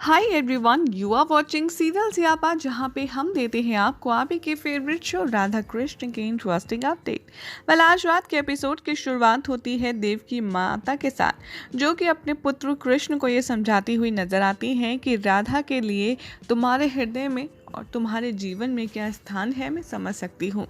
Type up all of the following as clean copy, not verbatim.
Hi everyone, you are watching serial Siyapa, जहां पे हम देते हैं आपको आप ही के फेवरेट शो राधा कृष्ण की इंटरेस्टिंग अपडेट। आज रात के एपिसोड की शुरुआत होती है देव की माता के साथ, जो कि अपने पुत्र कृष्ण को ये समझाती हुई नजर आती हैं कि राधा के लिए तुम्हारे हृदय में और तुम्हारे जीवन में क्या स्थान है मैं समझ सकती हूँ,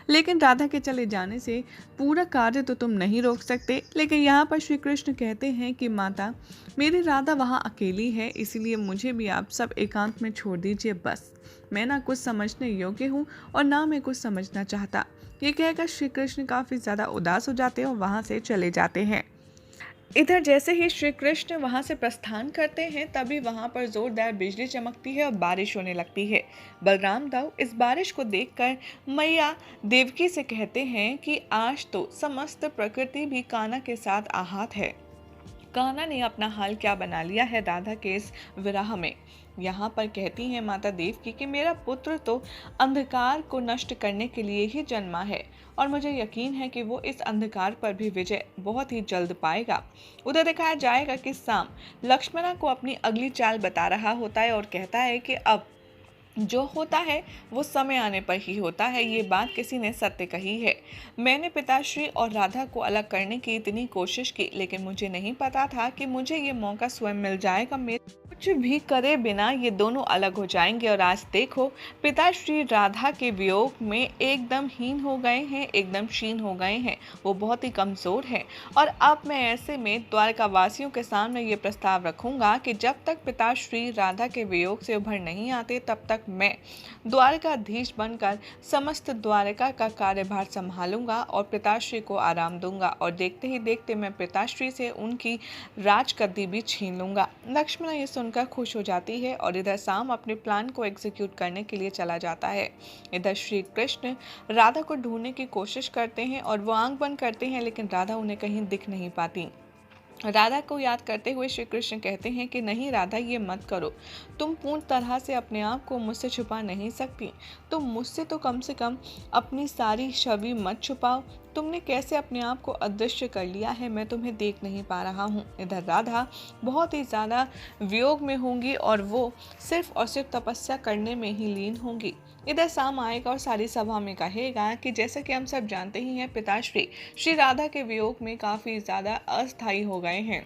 लेकिन राधा के चले जाने से पूरा कार्य तो तुम नहीं रोक सकते। लेकिन यहाँ पर श्री कृष्ण कहते हैं कि माता, मेरी राधा वहाँ अकेली है, इसीलिए मुझे भी आप सब एकांत में छोड़ दीजिए बस। मैं ना कुछ समझने योग्य हूँ और ना मैं कुछ समझना चाहता। ये कहकर श्री कृष्ण काफ़ी ज़्यादा उदास हो जाते हैं और वहाँ से चले जाते हैं। इधर जैसे ही श्री कृष्ण वहां से प्रस्थान करते हैं, तभी वहां पर जोरदार बिजली चमकती है और बारिश होने लगती है। बलराम दाऊ इस बारिश को देखकर मैया देवकी से कहते हैं कि आज तो समस्त प्रकृति भी कान्हा के साथ आहत है। कान्हा ने अपना हाल क्या बना लिया है राधा के इस विरह में। यहाँ पर कहती हैं माता देवकी कि मेरा पुत्र तो अंधकार को नष्ट करने के लिए ही जन्मा है और मुझे यकीन है कि वो इस अंधकार पर भी विजय बहुत ही जल्द पाएगा। उधर दिखाया जाएगा कि साम लक्ष्मणा को अपनी अगली चाल बता रहा होता है और कहता है कि अब जो होता है वो समय आने पर ही होता है। ये बात किसी ने सत्य कही है। मैंने पिताश्री और राधा को अलग करने की इतनी कोशिश की, लेकिन मुझे नहीं पता था कि मुझे ये मौका स्वयं मिल जाएगा। मेरे कुछ भी करे बिना ये दोनों अलग हो जाएंगे। और आज देखो, पिताश्री राधा के वियोग में एकदम हीन हो गए हैं, एकदम क्षीण हो गए हैं। वो बहुत ही कमज़ोर है। और अब मैं ऐसे में द्वारका वासियों के सामने ये प्रस्ताव रखूंगा कि जब तक पिताश्री राधा के वियोग से उभर नहीं आते, तब तक मैं द्वारकाधीश बनकर समस्त द्वारका का कार्यभार संभालूंगा और पिताश्री को आराम दूंगा। और देखते ही देखते मैं पिताश्री से उनकी राजगद्दी भी छीन लूंगा। लक्ष्मण ये सुनकर खुश हो जाती है और इधर साम अपने प्लान को एग्जीक्यूट करने के लिए चला जाता है। इधर श्री कृष्ण राधा को ढूंढने की कोशिश करते हैं और वो आंख बंद करते हैं, लेकिन राधा उन्हें कहीं दिख नहीं पाती। राधा को याद करते हुए श्री कृष्ण कहते हैं कि नहीं राधा, ये मत करो। तुम पूर्ण तरह से अपने आप को मुझसे छुपा नहीं सकती। तुम मुझसे तो कम से कम अपनी सारी छवि मत छुपाओ। तुमने कैसे अपने आप को अदृश्य कर लिया है, मैं तुम्हें देख नहीं पा रहा हूँ। इधर राधा बहुत ही ज़्यादा वियोग में होंगी और वो सिर्फ और सिर्फ तपस्या करने में ही लीन होंगी। इधर साम आएगा और सारी सभा में कहेगा कि जैसा कि हम सब जानते ही हैं, पिताश्री श्री राधा के वियोग में काफ़ी ज़्यादा अस्थायी हो गए हैं।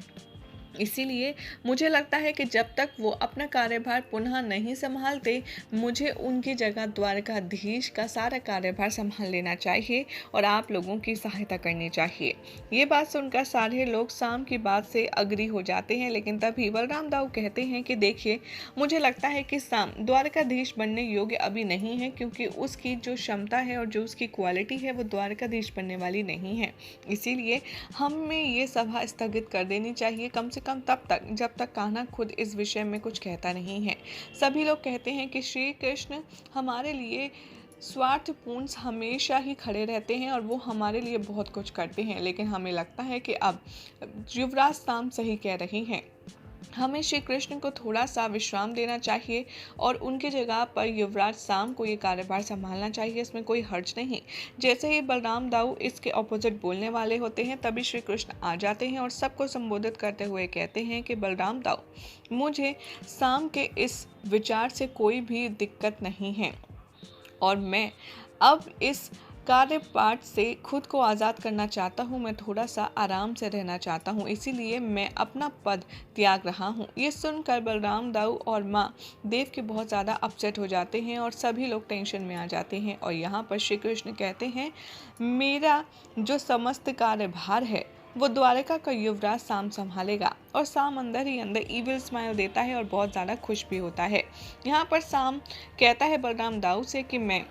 इसीलिए मुझे लगता है कि जब तक वो अपना कार्यभार पुनः नहीं संभालते, मुझे उनकी जगह द्वारकाधीश का सारा कार्यभार संभाल लेना चाहिए और आप लोगों की सहायता करनी चाहिए। ये बात सुनकर सारे लोग साम की बात से अग्री हो जाते हैं, लेकिन तभी बलराम दाऊ कहते हैं कि देखिए, मुझे लगता है कि साम द्वारकाधीश बनने योग्य अभी नहीं है, क्योंकि उसकी जो क्षमता है और जो उसकी क्वालिटी है वो द्वारकाधीश बनने वाली नहीं है। इसीलिए हमें ये सभा स्थगित कर देनी चाहिए, कम से कम तब तक जब तक कान्हा खुद इस विषय में कुछ कहता नहीं है। सभी लोग कहते हैं कि श्री कृष्ण हमारे लिए स्वार्थपूर्ण हमेशा ही खड़े रहते हैं और वो हमारे लिए बहुत कुछ करते हैं, लेकिन हमें लगता है कि अब युवराज साम सही कह रही हैं। हमें श्री कृष्ण को थोड़ा सा विश्राम देना चाहिए और उनकी जगह पर युवराज साम को ये कार्यभार संभालना चाहिए। इसमें कोई हर्ज नहीं। जैसे ही बलराम दाऊ इसके ऑपोजिट बोलने वाले होते हैं, तभी श्री कृष्ण आ जाते हैं और सबको संबोधित करते हुए कहते हैं कि बलराम दाऊ, मुझे साम के इस विचार से कोई भी दिक्कत नहीं है और मैं अब इस कार्यपाठ से खुद को आज़ाद करना चाहता हूँ। मैं थोड़ा सा आराम से रहना चाहता हूँ, इसीलिए मैं अपना पद त्याग रहा हूँ। ये सुनकर बलराम दाऊ और माँ देव के बहुत ज़्यादा अपसेट हो जाते हैं और सभी लोग टेंशन में आ जाते हैं। और यहाँ पर श्री कृष्ण कहते हैं, मेरा जो समस्त कार्यभार है वो द्वारका का युवराज साम संभालेगा। और साम अंदर ही अंदर ईविल स्माइल देता है और बहुत ज़्यादा खुश भी होता है। यहाँ पर साम कहता है बलराम दाऊ से कि मैं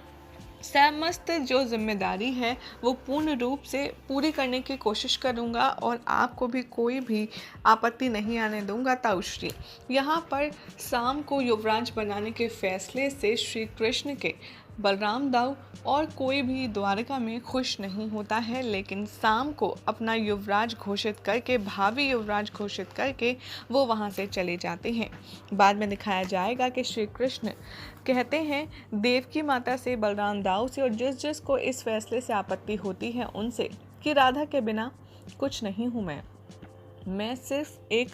समस्त जो जिम्मेदारी है वो पूर्ण रूप से पूरी करने की कोशिश करूंगा और आपको भी कोई भी आपत्ति नहीं आने दूंगा ताऊश्री। यहाँ पर साम को युवराज बनाने के फैसले से श्री कृष्ण के बलराम दाऊ और कोई भी द्वारका में खुश नहीं होता है, लेकिन साम को अपना युवराज घोषित करके, भावी युवराज घोषित करके वो वहाँ से चले जाते हैं। बाद में दिखाया जाएगा कि श्री कृष्ण कहते हैं देवकी माता से, बलराम दाऊ से और जिस जिस को इस फैसले से आपत्ति होती है उनसे कि राधा के बिना कुछ नहीं हूँ मैं सिर्फ एक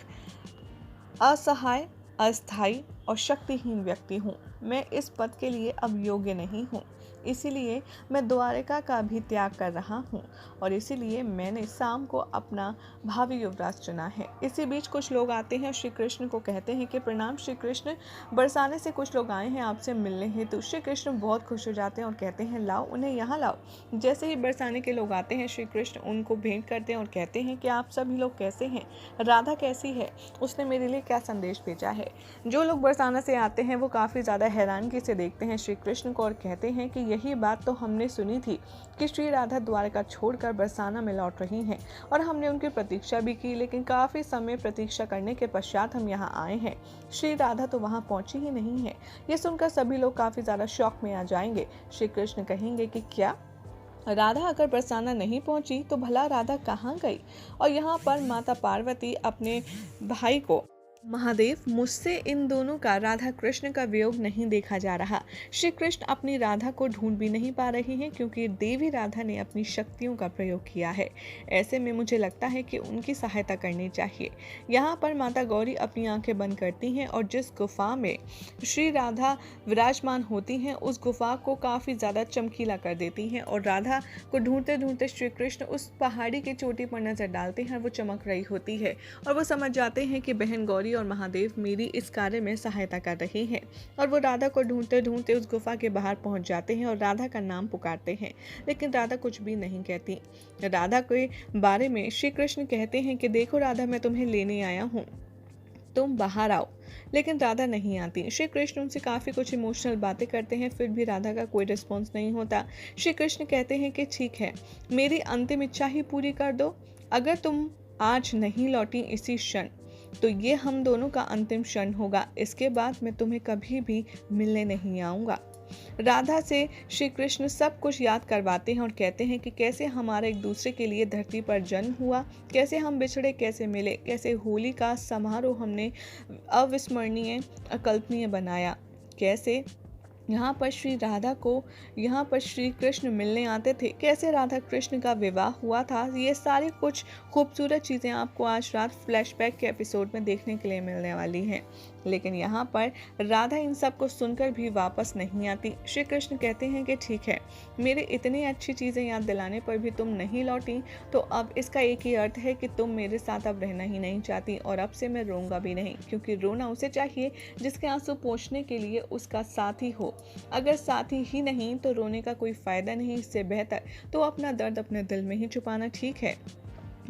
असहाय अस्थायी और शक्तिहीन व्यक्ति हूँ। मैं इस पद के लिए अब योग्य नहीं हूँ, इसीलिए मैं द्वारिका का भी त्याग कर रहा हूँ और इसीलिए मैंने शाम को अपना भावी युवराज चुना है। इसी बीच कुछ लोग आते हैं, श्री कृष्ण को कहते हैं कि प्रणाम श्री कृष्ण, बरसाने से कुछ लोग आए हैं आपसे मिलने हेतु। श्री कृष्ण बहुत खुश हो जाते हैं और कहते हैं लाओ, उन्हें यहाँ लाओ। जैसे ही बरसाने के लोग आते हैं, श्री कृष्ण उनको भेंट करते हैं और कहते हैं कि आप सभी लोग कैसे हैं, राधा कैसी है, उसने मेरे लिए क्या संदेश भेजा है। जो लोग बरसाना से आते हैं वो काफ़ी ज़्यादा हैरानगी से देखते हैं श्री कृष्ण को और कहते हैं कि यही बात तो हमने सुनी थी कि श्री राधा द्वारका छोड़कर बरसाना में लौट रही हैं और हमने उनकी प्रतीक्षा भी की, लेकिन काफ़ी समय प्रतीक्षा करने के पश्चात हम यहाँ आए हैं। श्री राधा तो वहाँ पहुँची ही नहीं है। ये सुनकर सभी लोग काफ़ी ज़्यादा शॉक में आ जाएंगे। श्री कृष्ण कहेंगे कि क्या राधा अगर बरसाना नहीं पहुंची तो भला राधा कहाँ गई। और यहाँ पर माता पार्वती अपने भाई को महादेव, मुझसे इन दोनों का राधा कृष्ण का वियोग नहीं देखा जा रहा। श्री कृष्ण अपनी राधा को ढूंढ भी नहीं पा रहे हैं क्योंकि देवी राधा ने अपनी शक्तियों का प्रयोग किया है। ऐसे में मुझे लगता है कि उनकी सहायता करनी चाहिए। यहाँ पर माता गौरी अपनी आंखें बंद करती हैं और जिस गुफा में श्री राधा विराजमान होती हैं उस गुफा को काफ़ी ज़्यादा चमकीला कर देती हैं और राधा को ढूंढते ढूंढते श्री कृष्ण उस पहाड़ी की चोटी पर नजर डालते हैं। वो चमक रही होती है और वो समझ जाते हैं कि बहन गौरी और महादेव मेरी इस कार्य में सहायता कर रहे हैं और वो राधा को ढूंढते ढूंढते उस गुफा के बाहर पहुंच जाते हैं और राधा का नाम पुकारते हैं, लेकिन राधा कुछ भी नहीं कहती। राधा के बारे में श्री कृष्ण कहते हैं कि देखो राधा, मैं तुम्हें लेने आया हूँ, तुम बाहर आओ, लेकिन राधा नहीं आती। श्री कृष्ण उनसे काफ़ी कुछ इमोशनल बातें करते हैं, फिर भी राधा का कोई रिस्पॉन्स नहीं होता। श्री कृष्ण कहते हैं कि ठीक है, मेरी अंतिम इच्छा ही पूरी कर दो। अगर तुम आज नहीं लौटी इसी क्षण तो ये हम दोनों का अंतिम क्षण होगा। इसके बाद मैं तुम्हें कभी भी मिलने नहीं आऊँगा। राधा से श्री कृष्ण सब कुछ याद करवाते हैं और कहते हैं कि कैसे हमारा एक दूसरे के लिए धरती पर जन्म हुआ, कैसे हम बिछड़े, कैसे मिले, कैसे होली का समारोह हमने अविस्मरणीय, अकल्पनीय बनाया, कैसे यहाँ पर श्री कृष्ण मिलने आते थे, कैसे राधा कृष्ण का विवाह हुआ था। ये सारी कुछ खूबसूरत चीज़ें आपको आज रात फ्लैशबैक के एपिसोड में देखने के लिए मिलने वाली हैं। लेकिन यहाँ पर राधा इन सब को सुनकर भी वापस नहीं आती। श्री कृष्ण कहते हैं कि ठीक है, मेरे इतनी अच्छी चीज़ें याद दिलाने पर भी तुम नहीं लौटी, तो अब इसका एक ही अर्थ है कि तुम मेरे साथ अब रहना ही नहीं चाहती और अब से मैं रोऊंगा भी नहीं, क्योंकि रोना उसे चाहिए जिसके आंसू पोंछने के लिए उसका साथी हो। अगर साथी ही नहीं तो रोने का कोई फ़ायदा नहीं। इससे बेहतर तो अपना दर्द अपने दिल में ही छुपाना ठीक है।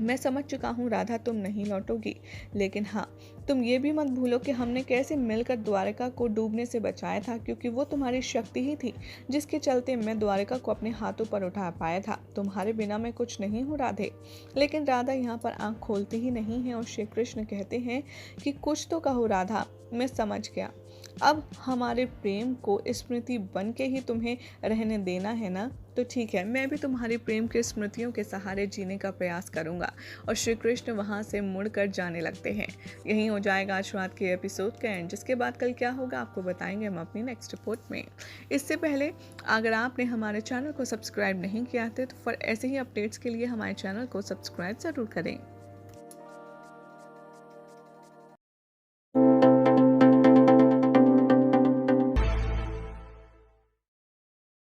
मैं समझ चुका हूँ राधा, तुम नहीं लौटोगी, लेकिन हाँ, तुम ये भी मत भूलो कि हमने कैसे मिलकर द्वारका को डूबने से बचाया था, क्योंकि वो तुम्हारी शक्ति ही थी जिसके चलते मैं द्वारका को अपने हाथों पर उठा पाया था। तुम्हारे बिना मैं कुछ नहीं हूँ राधे। लेकिन राधा यहाँ पर आंख खोलती ही नहीं है और श्री कृष्ण कहते हैं कि कुछ तो कहो राधा, मैं समझ गया। अब हमारे प्रेम को स्मृति बन के ही तुम्हें रहने देना है ना, तो ठीक है, मैं भी तुम्हारी प्रेम के स्मृतियों के सहारे जीने का प्रयास करूंगा। और श्री कृष्ण वहाँ से मुड़कर जाने लगते हैं। यही हो जाएगा आज रात के एपिसोड का एंड, जिसके बाद कल क्या होगा आपको बताएंगे हम अपनी नेक्स्ट रिपोर्ट में। इससे पहले अगर आपने हमारे चैनल को सब्सक्राइब नहीं किया है तो फॉर ऐसे ही अपडेट्स के लिए हमारे चैनल को सब्सक्राइब ज़रूर करें।